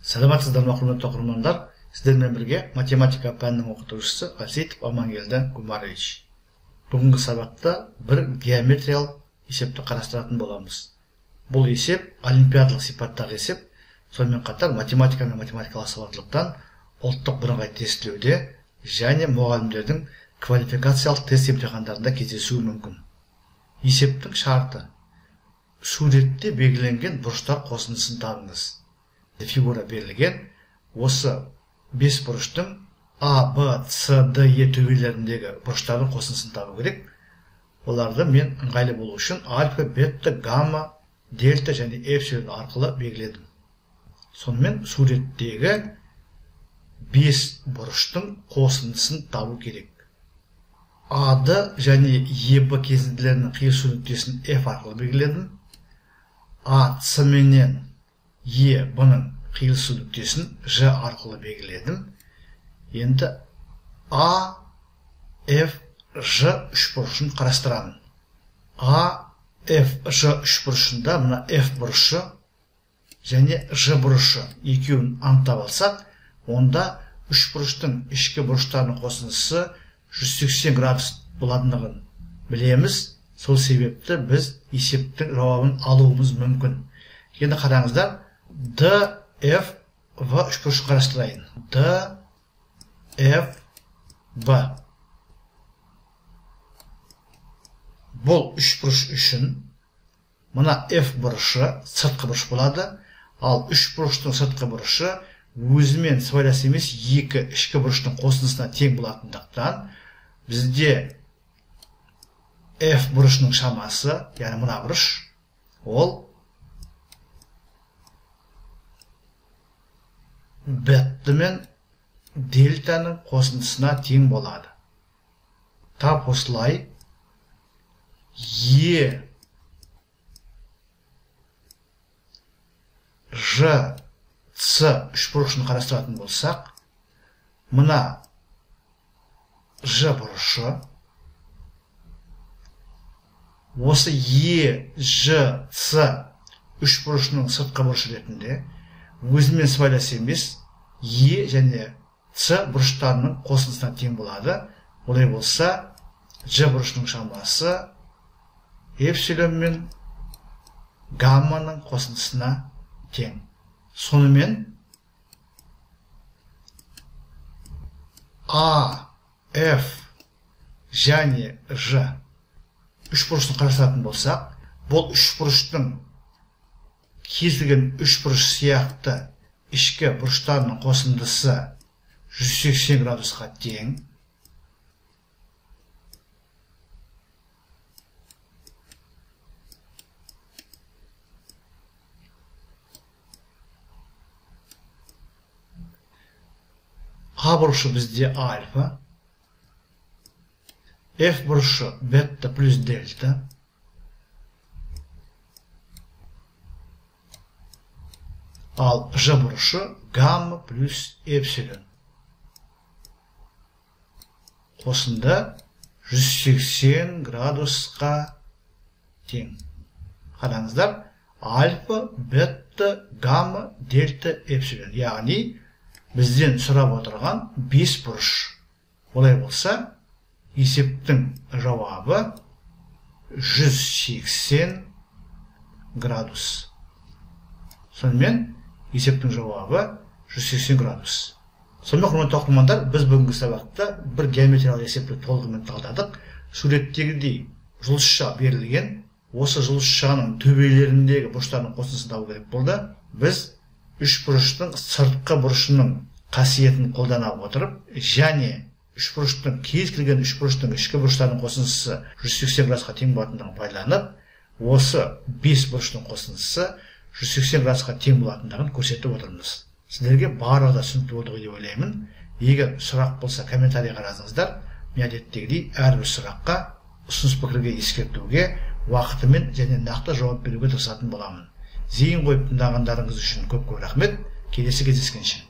Саламатсыздар ма, құрметті оқырмандар. Сіздермен бірге математика пәнінің оқытушысы Қасиетов Амангелді Гумарович. Бүгінгі сабақта бір геометриялық есепті қарастыратын боламыз. Бұл есеп олимпиадалық сипаттағы есеп, сонымен қатар математика мен математикалық сауаттылықтан ұлттық бірыңғай тестілеуде және мұғалімдердің квалификациялық тест емтихандарында кездесуі мүмкін. Есептің шарты: суретте белгіленген бұрыштар қосындысын табыңыз. Фигура берілген, осы 5 бұрыштың А, Б, С, Д, Е төбелеріндегі бұрыштардың қосындысын табу керек. Оларды мен ыңғайлы болу үшін альфа, бета, гамма, дельта және эпсилон арқылы белгіледім. Сонымен суреттегі 5 бұрыштың қосындысын табу керек. А-ды және Е-Б кесінділерінің қиылысу нүктесін F арқылы белгіледім. А, С менен Е-Б-ның қиылысу нүктесін Ж арқылы белгіледім. Енді А, F, Ж үшбұрышын қарастырамын. А, F, Ж үшбұрышында мына F бұрышы және Ж бұрышы екеуін анықтап алсақ, онда үшбұрыштың ішкі бұрыштарының қосындысы 180 градус болатындығын білеміз. Сол себепті біз есептің жауабын алуымыз мүмкін. Енді қараңыздар, Д, F, В үшбұрышын қарастырайын. Д, F, В. Бұл үшбұрыш үшін мына F бұрышы сыртқы бұрыш болады, ал үшбұрыштың сыртқы бұрышы өзімен сыбайлас емес екі ішкі бұрыштың қосындысына тең болатындықтан, бізде F бұрышының шамасы, яғни мына бұрыш, ол бетті мен дельтаның қосындысына тең болады. Тап осылай Е, Ж, С үшбұрышын қарастыратын болсақ, мына Ж бұрышы осы Е, Ж, С үшбұрышының сыртқы бұрышы ретінде өзімен сыбайлас емес Е және С бұрыштарының қосындысына тең болады. Олай болса, Ж бұрышының шамасы эпсилон мен гамманың қосындысына тең. Сонымен А, F және Ж үшбұрышын қарастыратын болсақ, бұл үшбұрыштың кез келген үшбұрыш сияқты ішкі бұрыштарының қосындысы 180 градусқа тең. А бұрышы бізде альфа, F бұрышы бета плюс дельта, ал Ж бұрышы гамма плюс эпсилон. Қосында 180 градусқа тең. Қараңыздар, альфа, бета, гамма, дельта, эпсилон. Яғни бізден сұрап отырған 5 бұрыш. Олай болса, есептің жауабы 180 градус. Сонымен есептің жауабы 180 градус. Сонымен, құрметті оқырмандар, біз бүгінгі сабақта бір геометриялық есепті толығымен талдадық. Суреттегідей жұлдызша берілген, осы жұлдызшаның төбелеріндегі бұрыштардың қосындысын табу керек болды. Біз үшбұрыштың сыртқы бұрышының қасиетін қолдана отырып, және үшбұрыштың кез келген үшбұрыштың ішкі бұрыштарының қосындысы 180 градусқа тең болатындығын пайдаланып, осы 5 бұрыштың қосындысы 180 градусқа тең болатындығын көрсетіп отырмыз. Сіздерге барлығы да түсінікті болды деп ойлаймын. Егер сұрақ болса, комментарийға жазыңыздар. Мен әдеттегідей әрбір сұраққа ұсыныс пікірге ескертуге, уақытымен және нақты жауап беруге тырысатын боламын. Зейін қойып тыңдағандарыңыз үшін көп рахмет. Келесі кездескенше.